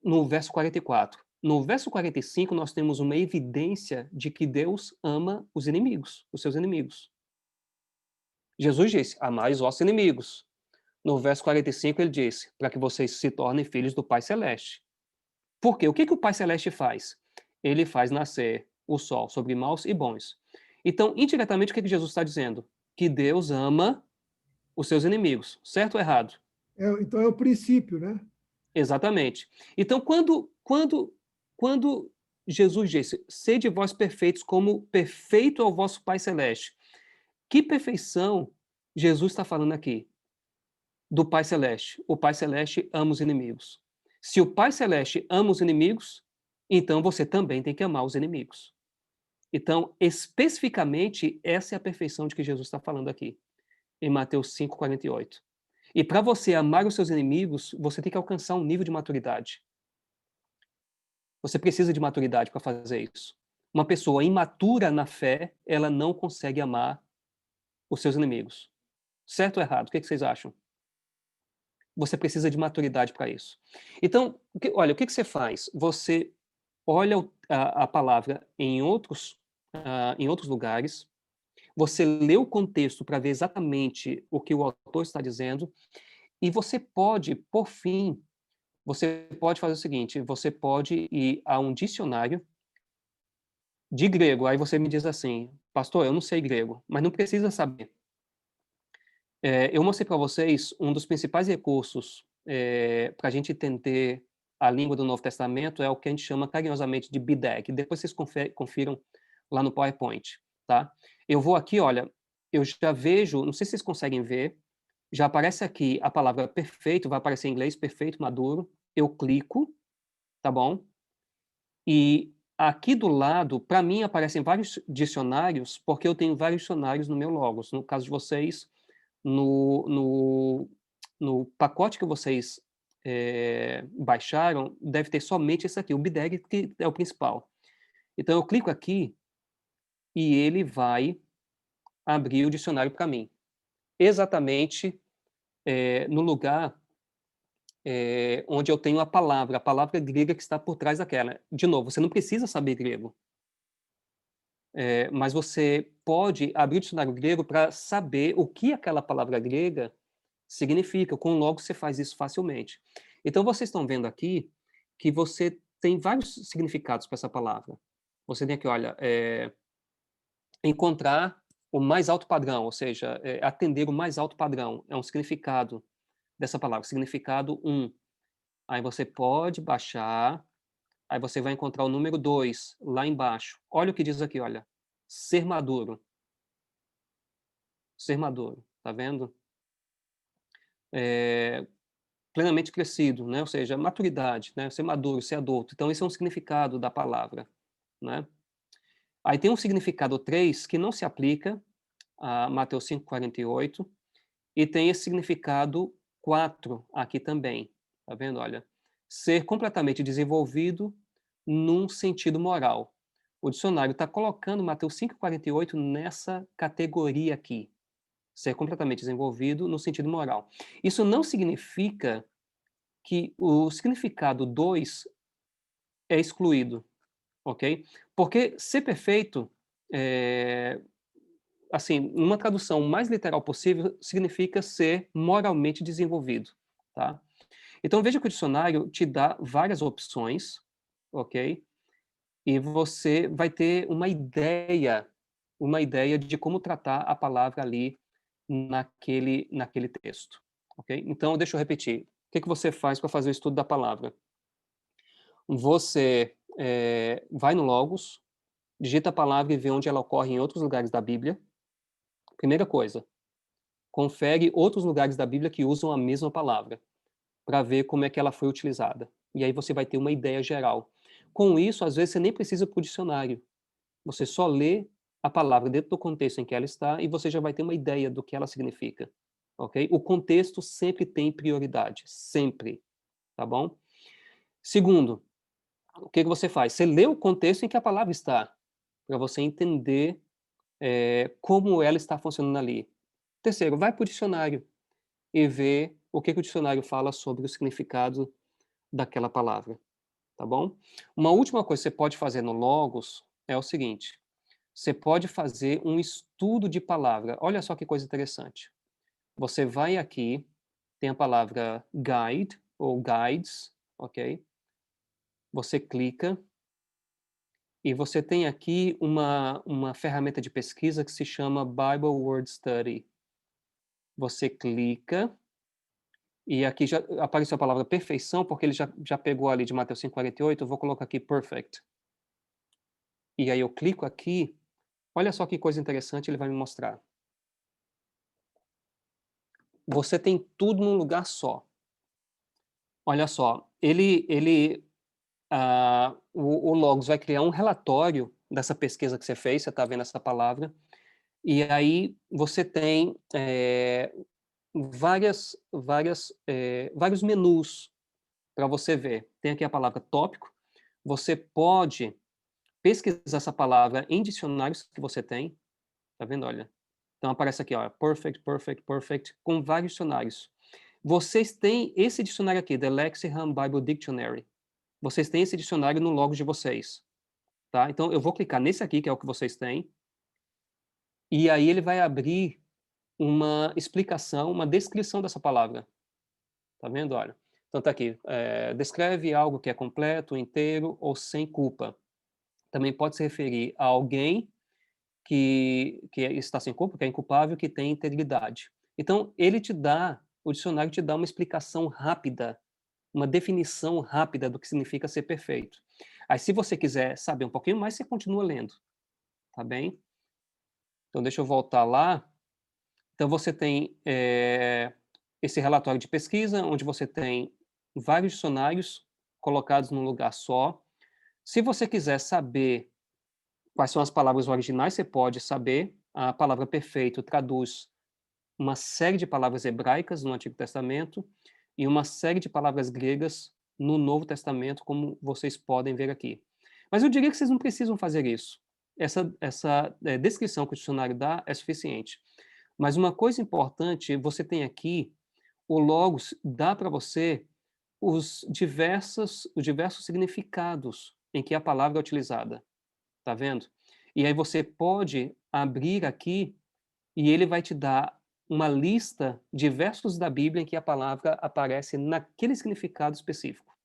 no verso 44. No verso 45, nós temos uma evidência de que Deus ama os inimigos, os seus inimigos. Jesus disse, amai os vossos inimigos. No verso 45, ele disse, para que vocês se tornem filhos do Pai Celeste. Por quê? O que o Pai Celeste faz? Ele faz nascer o sol sobre maus e bons. Então, indiretamente, o que Jesus está dizendo? Que Deus ama os seus inimigos, certo ou errado? Então é o princípio, né? Exatamente. Então, quando Jesus disse, sede vós perfeitos como perfeito é o vosso Pai Celeste, que perfeição Jesus está falando aqui? Do Pai Celeste. O Pai Celeste ama os inimigos. Se o Pai Celeste ama os inimigos, então você também tem que amar os inimigos. Então, especificamente, essa é a perfeição de que Jesus está falando aqui, em Mateus 5:48. E para você amar os seus inimigos, você tem que alcançar um nível de maturidade. Você precisa de maturidade para fazer isso. Uma pessoa imatura na fé, ela não consegue amar os seus inimigos. Certo ou errado? O que vocês acham? Você precisa de maturidade para isso. Então, olha, o que você faz? Você olha a palavra em outros lugares, você lê o contexto para ver exatamente o que o autor está dizendo, e você pode, por fim, você pode fazer o seguinte, você pode ir a um dicionário de grego, aí você me diz assim, pastor, eu não sei grego, mas não precisa saber. Eu mostrei para vocês um dos principais recursos para a gente entender a língua do Novo Testamento é o que a gente chama carinhosamente de BDEC. Depois vocês confiram lá no PowerPoint, tá? Eu vou aqui, olha, eu já vejo, não sei se vocês conseguem ver, já aparece aqui a palavra perfeito, vai aparecer em inglês, perfeito, maduro. Eu clico, tá bom? E aqui do lado, para mim, aparecem vários dicionários, porque eu tenho vários dicionários no meu Logos. No caso de vocês, no pacote que vocês baixaram, deve ter somente esse aqui, o BDEG, que é o principal. Então, eu clico aqui e ele vai abrir o dicionário para mim. Exatamente no lugar onde eu tenho a palavra grega que está por trás daquela. De novo, você não precisa saber grego. Mas você pode abrir o dicionário grego para saber o que aquela palavra grega significa. Com Logos você faz isso facilmente. Então, vocês estão vendo aqui que você tem vários significados para essa palavra. Você tem aqui, olha, encontrar o mais alto padrão, ou seja, atender o mais alto padrão. É um significado dessa palavra, significado 1. Aí você pode baixar, aí você vai encontrar o número 2 lá embaixo. Olha o que diz aqui, olha. Ser maduro. Ser maduro, tá vendo? Plenamente crescido, né? Ou seja, maturidade, né? Ser maduro, ser adulto. Então, esse é um significado da palavra, né? Aí tem um significado 3 que não se aplica a Mateus 5:48 e tem esse significado 4 aqui também, tá vendo? Olha, ser completamente desenvolvido num sentido moral. O dicionário está colocando Mateus 5,48 nessa categoria aqui, ser completamente desenvolvido no sentido moral. Isso não significa que o significado 2 é excluído, ok? Porque ser perfeito, assim, uma tradução mais literal possível, significa ser moralmente desenvolvido, tá? Então, veja que o dicionário te dá várias opções, ok? E você vai ter uma ideia de como tratar a palavra ali naquele texto, ok? Então, deixa eu repetir. O que você faz para fazer o estudo da palavra? Você vai no Logos, digita a palavra e vê onde ela ocorre em outros lugares da Bíblia. Primeira coisa, confere outros lugares da Bíblia que usam a mesma palavra, para ver como é que ela foi utilizada. E aí você vai ter uma ideia geral. Com isso, às vezes, você nem precisa ir para o dicionário. Você só lê a palavra dentro do contexto em que ela está e você já vai ter uma ideia do que ela significa. Ok? O contexto sempre tem prioridade. Sempre. Tá bom? Segundo, o que você faz? Você lê o contexto em que a palavra está, para você entender como ela está funcionando ali. Terceiro, vai para o dicionário e vê o que o dicionário fala sobre o significado daquela palavra, tá bom? Uma última coisa que você pode fazer no Logos é o seguinte: você pode fazer um estudo de palavra. Olha só que coisa interessante. Você vai aqui, tem a palavra guide ou guides, ok? Você clica e você tem aqui uma ferramenta de pesquisa que se chama Bible Word Study. Você clica e aqui já apareceu a palavra perfeição, porque ele já pegou ali de Mateus 5,48, eu vou colocar aqui perfect. E aí eu clico aqui, olha só que coisa interessante ele vai me mostrar. Você tem tudo num lugar só. Olha só, o Logos vai criar um relatório dessa pesquisa que você fez, você está vendo essa palavra, e aí você tem vários menus para você ver. Tem aqui a palavra tópico, você pode pesquisar essa palavra em dicionários que você tem, tá vendo? Olha. Então aparece aqui, ó, perfect, perfect, perfect, com vários dicionários. Vocês têm esse dicionário aqui, The Lexham Bible Dictionary. Vocês têm esse dicionário no Logos de vocês, tá? Então eu vou clicar nesse aqui, que é o que vocês têm, e aí ele vai abrir uma explicação, uma descrição dessa palavra. Tá vendo? Olha. Então tá aqui, descreve algo que é completo, inteiro ou sem culpa. Também pode se referir a alguém que está sem culpa, que é inculpável, que tem integridade. Então, o dicionário te dá uma explicação rápida, uma definição rápida do que significa ser perfeito. Aí, se você quiser saber um pouquinho mais, você continua lendo, tá bem? Então, deixa eu voltar lá. Então, você tem esse relatório de pesquisa, onde você tem vários dicionários colocados num lugar só. Se você quiser saber quais são as palavras originais, você pode saber. A palavra perfeito traduz uma série de palavras hebraicas no Antigo Testamento e uma série de palavras gregas no Novo Testamento, como vocês podem ver aqui. Mas eu diria que vocês não precisam fazer isso. Essa descrição que o dicionário dá é suficiente. Mas uma coisa importante, você tem aqui, o Logos dá para você os diversos significados em que a palavra é utilizada. Tá vendo? E aí você pode abrir aqui e ele vai te dar uma lista de versos da Bíblia em que a palavra aparece naquele significado específico.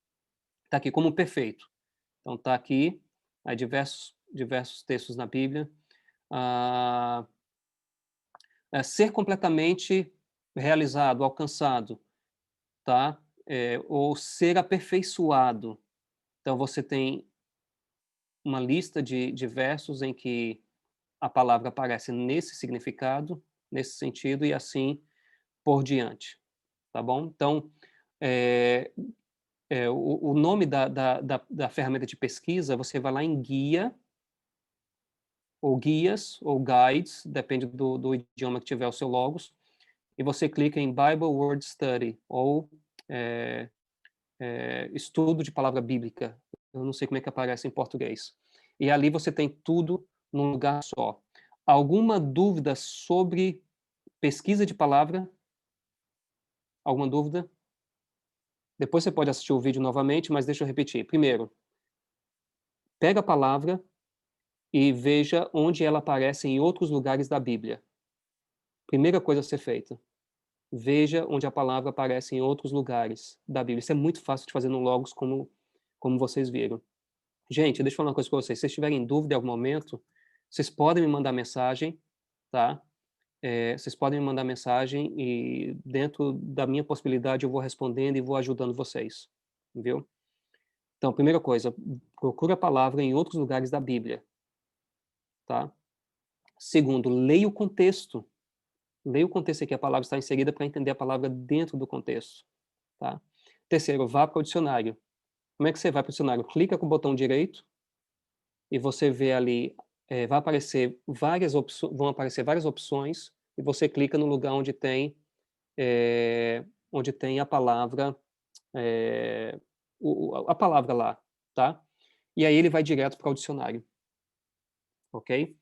Está aqui como perfeito. Então está aqui aí diversos textos na Bíblia. Ser completamente realizado, alcançado, tá? Ou ser aperfeiçoado. Então você tem uma lista de versos em que a palavra aparece nesse significado, nesse sentido, e assim por diante, tá bom? Então, o nome da ferramenta de pesquisa, você vai lá em guia, ou guias, ou guides, depende do idioma que tiver o seu Logos, e você clica em Bible Word Study, ou estudo de palavra bíblica, Eu não sei como é que aparece em português. E ali você tem tudo num lugar só. Alguma dúvida sobre pesquisa de palavra? Alguma dúvida? Depois você pode assistir o vídeo novamente, mas deixa eu repetir. Primeiro, pega a palavra e veja onde ela aparece em outros lugares da Bíblia. Primeira coisa a ser feita. Veja onde a palavra aparece em outros lugares da Bíblia. Isso é muito fácil de fazer no Logos, como vocês viram. Gente, deixa eu falar uma coisa para vocês. Se vocês tiverem dúvida em algum momento, vocês podem me mandar mensagem, tá? Vocês podem me mandar mensagem e dentro da minha possibilidade eu vou respondendo e vou ajudando vocês, viu? Então, primeira coisa, procura a palavra em outros lugares da Bíblia, tá? Segundo, leia o contexto. Leia o contexto em que a palavra está inserida para entender a palavra dentro do contexto, tá? Terceiro, vá para o dicionário. Como é que você vai para o dicionário? Clica com o botão direito e você vê ali, vão aparecer várias opções e você clica no lugar onde tem a palavra, a palavra lá, tá? E aí ele vai direto para o dicionário, ok?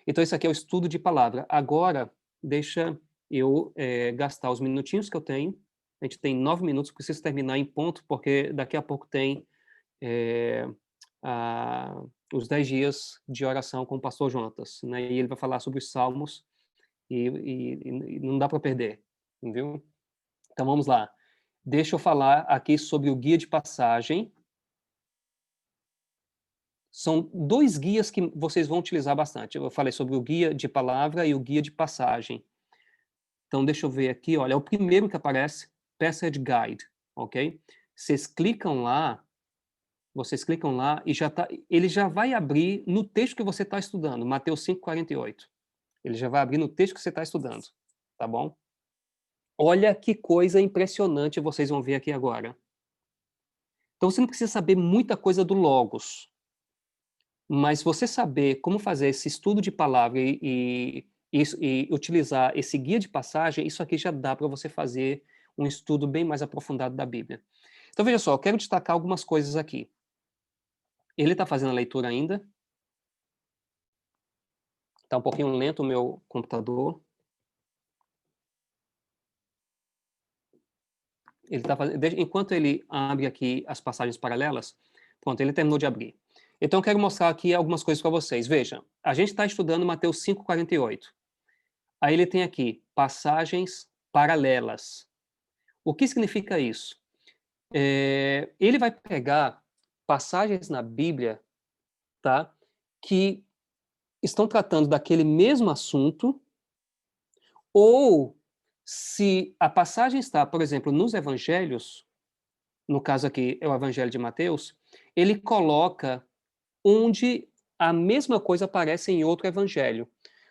Então esse aqui é o estudo de palavra. Agora, deixa eu gastar os minutinhos que eu tenho. A gente tem 9 minutos, preciso terminar em ponto, porque daqui a pouco tem os 10 dias de oração com o pastor Jonatas, né? E ele vai falar sobre os salmos e não dá para perder, viu? Então vamos lá. Deixa eu falar aqui sobre o guia de passagem. São 2 guias que vocês vão utilizar bastante. Eu falei sobre o guia de palavra e o guia de passagem. Então deixa eu ver aqui, olha, é o primeiro que aparece, Passage Guide, ok? Vocês clicam lá e ele já vai abrir no texto que você está estudando, Mateus 5:48. Ele já vai abrir no texto que você está estudando, tá bom? Olha que coisa impressionante vocês vão ver aqui agora. Então você não precisa saber muita coisa do Logos, mas você saber como fazer esse estudo de palavra e utilizar esse guia de passagem, isso aqui já dá para você fazer um estudo bem mais aprofundado da Bíblia. Então veja só, eu quero destacar algumas coisas aqui. Ele está fazendo a leitura ainda. Está um pouquinho lento o meu computador. Enquanto ele abre aqui as passagens paralelas, pronto, ele terminou de abrir. Então, eu quero mostrar aqui algumas coisas para vocês. Veja, a gente está estudando Mateus 5:48. Aí ele tem aqui, passagens paralelas. O que significa isso? Ele vai pegar passagens na Bíblia, tá, que estão tratando daquele mesmo assunto, ou se a passagem está, por exemplo, nos evangelhos, no caso aqui é o Evangelho de Mateus, ele coloca onde a mesma coisa aparece em outro evangelho.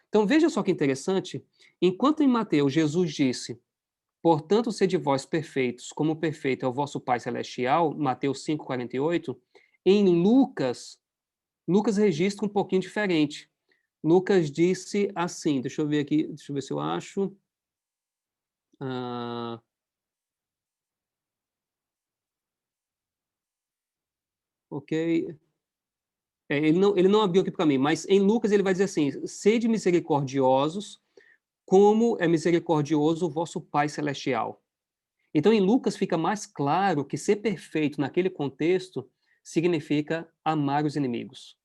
Então veja só que interessante, enquanto em Mateus Jesus disse, portanto sede vós perfeitos, como perfeito é o vosso Pai Celestial, Mateus 5:48, em Lucas registra um pouquinho diferente. Lucas disse assim, deixa eu ver aqui, deixa eu ver se eu acho. Ok. Ele não abriu aqui para mim, mas em Lucas ele vai dizer assim, sede misericordiosos, como é misericordioso o vosso Pai Celestial. Então, em Lucas fica mais claro que ser perfeito naquele contexto significa amar os inimigos,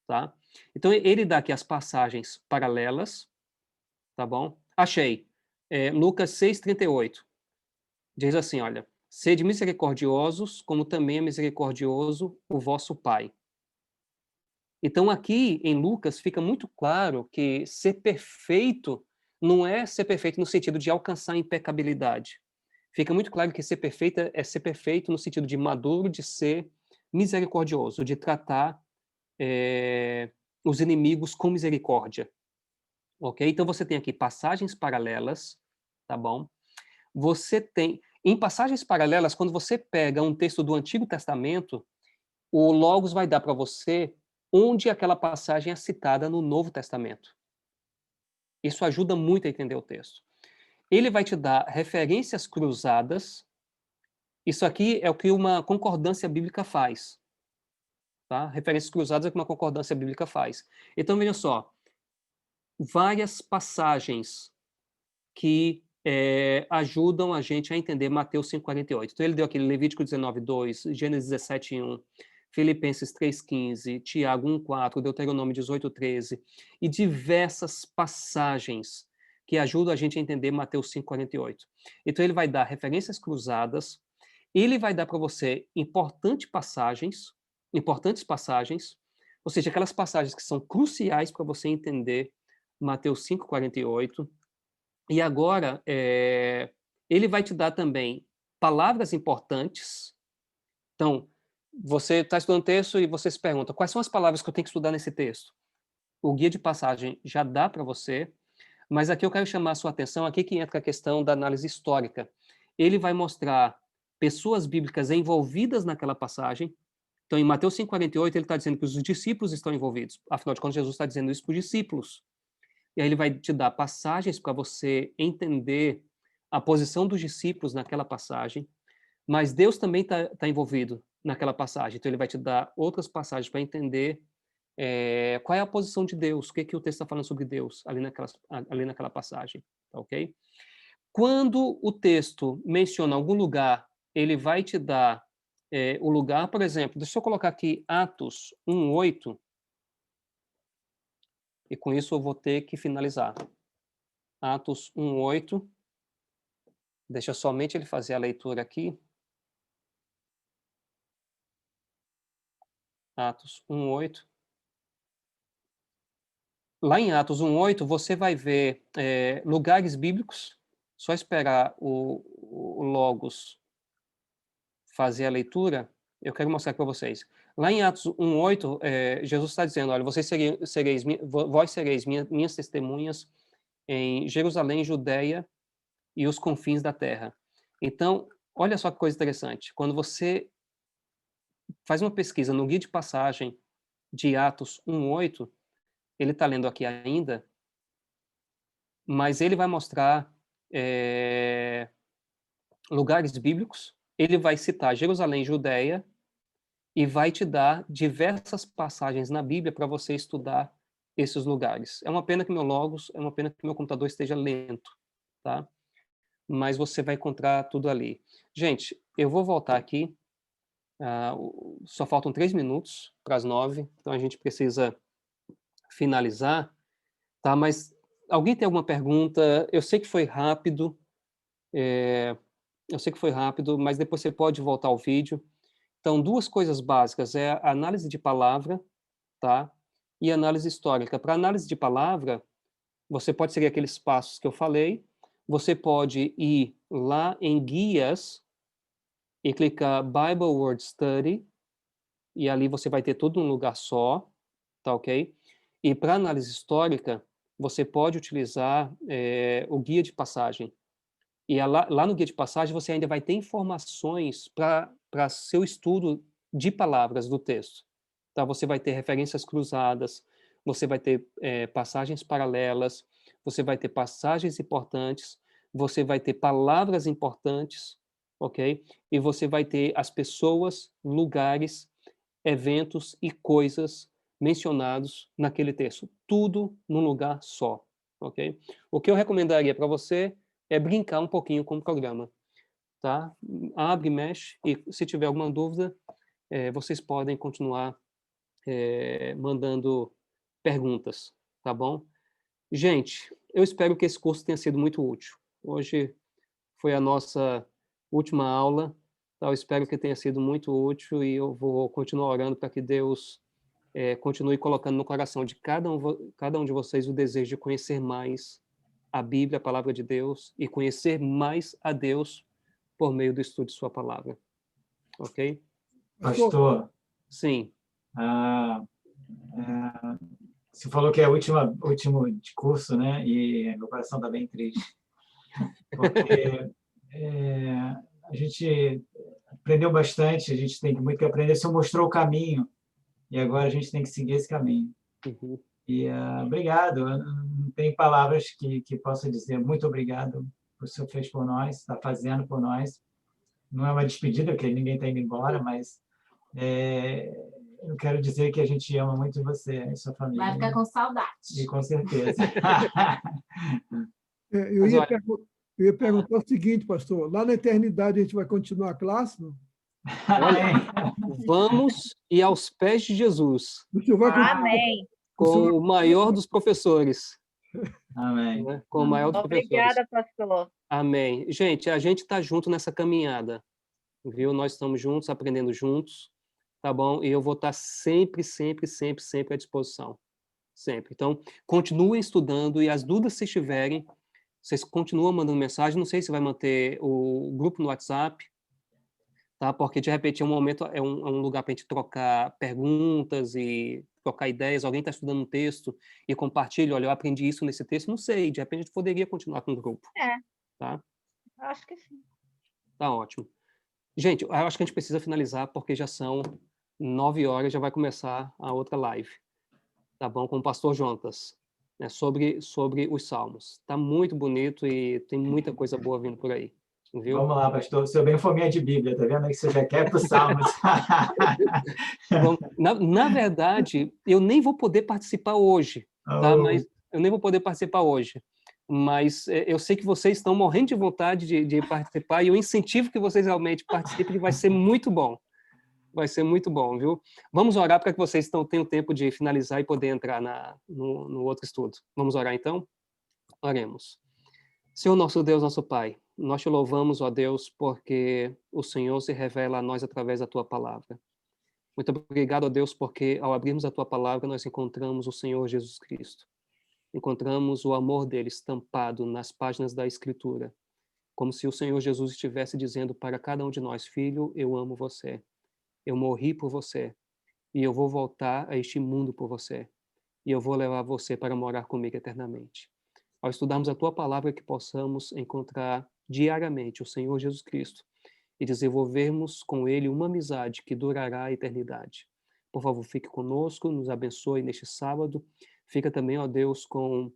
tá? Então, ele dá aqui as passagens paralelas, tá bom? Achei. Lucas 6:38. Diz assim, olha, sede misericordiosos, como também é misericordioso o vosso Pai. Então, aqui em Lucas fica muito claro que ser perfeito não é ser perfeito no sentido de alcançar a impecabilidade. Fica muito claro que ser perfeito é ser perfeito no sentido de maduro, de ser misericordioso, de tratar os inimigos com misericórdia. Ok? Então, você tem aqui passagens paralelas, tá bom? Você tem... Em passagens paralelas, quando você pega um texto do Antigo Testamento, o Logos vai dar para você onde aquela passagem é citada no Novo Testamento. Isso ajuda muito a entender o texto. Ele vai te dar referências cruzadas. Isso aqui é o que uma concordância bíblica faz. tá? Referências cruzadas é o que uma concordância bíblica faz. Então, veja só, várias passagens que ajudam a gente a entender Mateus 5,48. Então, ele deu aquele Levítico 19,2, Gênesis 17,1, Filipenses 3,15, Tiago 1,4, Deuteronômio 18,13, e diversas passagens que ajudam a gente a entender Mateus 5,48. Então, ele vai dar referências cruzadas, ele vai dar para você importantes passagens, ou seja, aquelas passagens que são cruciais para você entender Mateus 5,48. E agora, ele vai te dar também palavras importantes. Então, você está estudando texto e você se pergunta, quais são as palavras que eu tenho que estudar nesse texto? O guia de passagem já dá para você, mas aqui eu quero chamar a sua atenção, aqui que entra a questão da análise histórica. Ele vai mostrar pessoas bíblicas envolvidas naquela passagem. Então, em Mateus 5,48, ele está dizendo que os discípulos estão envolvidos. Afinal de contas, Jesus está dizendo isso para os discípulos. E aí ele vai te dar passagens para você entender a posição dos discípulos naquela passagem, mas Deus também está envolvido naquela passagem. Então ele vai te dar outras passagens para entender qual é a posição de Deus, o que o texto está falando sobre Deus ali naquela passagem, tá ok? Quando o texto menciona algum lugar, ele vai te dar o lugar, por exemplo, deixa eu colocar aqui Atos 1,8, e com isso eu vou ter que finalizar. Atos 1,8. Deixa somente ele fazer a leitura aqui. Atos 1,8. Lá em Atos 1,8, você vai ver lugares bíblicos. Só esperar o Logos fazer a leitura. Eu quero mostrar para vocês. Lá em Atos 1,8, Jesus está dizendo, olha, vós sereis minhas testemunhas em Jerusalém, Judeia e os confins da terra. Então, olha só que coisa interessante. Quando você faz uma pesquisa no guia de passagem de Atos 1,8, ele está lendo aqui ainda, mas ele vai mostrar lugares bíblicos, ele vai citar Jerusalém, Judeia, e vai te dar diversas passagens na Bíblia para você estudar esses lugares. É uma pena que é uma pena que meu computador esteja lento, tá? Mas você vai encontrar tudo ali. Gente, eu vou voltar aqui, só faltam 3 minutos para as 9, então a gente precisa finalizar, tá? Mas alguém tem alguma pergunta? Eu sei que foi rápido, mas depois você pode voltar ao vídeo. Então, 2 coisas básicas, a análise de palavra, tá? E análise histórica. Para análise de palavra, você pode seguir aqueles passos que eu falei, você pode ir lá em guias e clicar Bible Word Study, e ali você vai ter tudo num lugar só, tá ok? E para análise histórica, você pode utilizar o guia de passagem. E lá no guia de passagem você ainda vai ter informações para seu estudo de palavras do texto. Tá? Você vai ter referências cruzadas, você vai ter passagens paralelas, você vai ter passagens importantes, você vai ter palavras importantes, ok? E você vai ter as pessoas, lugares, eventos e coisas mencionados naquele texto. Tudo num lugar só, ok? O que eu recomendaria para você é brincar um pouquinho com o programa, tá? Abre, mexe, e se tiver alguma dúvida, vocês podem continuar mandando perguntas, tá bom? Gente, eu espero que esse curso tenha sido muito útil. Hoje foi a nossa última aula, tá? Eu espero que tenha sido muito útil e eu vou continuar orando para que Deus continue colocando no coração de cada um de vocês o desejo de conhecer mais a Bíblia, a palavra de Deus, e conhecer mais a Deus por meio do estudo de sua palavra. Ok? Pastor, sim. Você falou que é o último de curso, né? E meu coração está bem triste. Porque a gente aprendeu bastante, a gente tem muito que aprender. Você mostrou o caminho, e agora a gente tem que seguir esse caminho. Uhum. E obrigado. Eu não tenho palavras que possa dizer muito obrigado por o senhor fez por nós, está fazendo por nós. Não é uma despedida, porque ninguém está indo embora, mas eu quero dizer que a gente ama muito você e sua família. Vai ficar com saudade. E com certeza. Eu Mas ia, olha- eu ia perguntar o seguinte, pastor, lá na eternidade a gente vai continuar a classe? Não? Olha, vamos ir aos pés de Jesus, O senhor vai continuar? Amém. O senhor- com o maior dos professores. Amém. Né? Com o maior dos professores. Obrigada, pastor. Amém. Gente, a gente está junto nessa caminhada, viu? Nós estamos juntos, aprendendo juntos, tá bom? E eu vou estar sempre, sempre, sempre, sempre à disposição. Sempre. Então, continuem estudando e as dúvidas que vocês tiverem, vocês continuam mandando mensagem. Não sei se vai manter o grupo no WhatsApp, tá? Porque, de repente, é um momento, é um lugar para a gente trocar perguntas e trocar ideias. Alguém está estudando um texto e compartilha, olha, eu aprendi isso nesse texto, não sei, de repente a gente poderia continuar com o grupo. Tá? Acho que sim. Tá ótimo. Gente, eu acho que a gente precisa finalizar, porque já são 9 horas, já vai começar a outra live, tá bom? Com o pastor Jonatas, né, sobre os Salmos. Tá muito bonito e tem muita coisa boa vindo por aí, viu? Vamos lá, pastor. O senhor bem fominha de Bíblia, tá vendo aí que você já quer para os Salmos. Bom, na verdade, eu nem vou poder participar hoje, tá? Mas eu nem vou poder participar hoje. Mas eu sei que vocês estão morrendo de vontade de participar e eu incentivo que vocês realmente participem, que vai ser muito bom. Vai ser muito bom, viu? Vamos orar para que vocês tenham tempo de finalizar e poder entrar no outro estudo. Vamos orar, então? Oremos. Senhor, nosso Deus, nosso Pai, nós te louvamos, ó Deus, porque o Senhor se revela a nós através da Tua palavra. Muito obrigado, ó Deus, porque ao abrirmos a Tua palavra, nós encontramos o Senhor Jesus Cristo. Encontramos o amor dele estampado nas páginas da Escritura, como se o Senhor Jesus estivesse dizendo para cada um de nós: filho, eu amo você, eu morri por você, e eu vou voltar a este mundo por você, e eu vou levar você para morar comigo eternamente. Ao estudarmos a tua palavra, que possamos encontrar diariamente o Senhor Jesus Cristo e desenvolvermos com ele uma amizade que durará a eternidade. Por favor, fique conosco, nos abençoe neste sábado. Fica também, ó Deus, com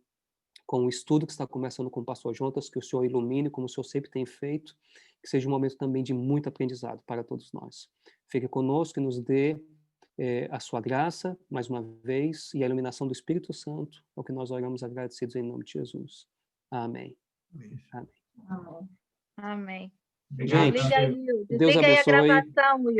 o estudo que está começando com o pastor Jonatas, que o Senhor ilumine, como o Senhor sempre tem feito, que seja um momento também de muito aprendizado para todos nós. Fique conosco e nos dê a sua graça, mais uma vez, e a iluminação do Espírito Santo, é o que nós oramos agradecidos em nome de Jesus. Amém. Amém. Amém. Amém. Obrigado, Gente, Desliga aí, Deus desliga aí a abençoe. gravação, Will.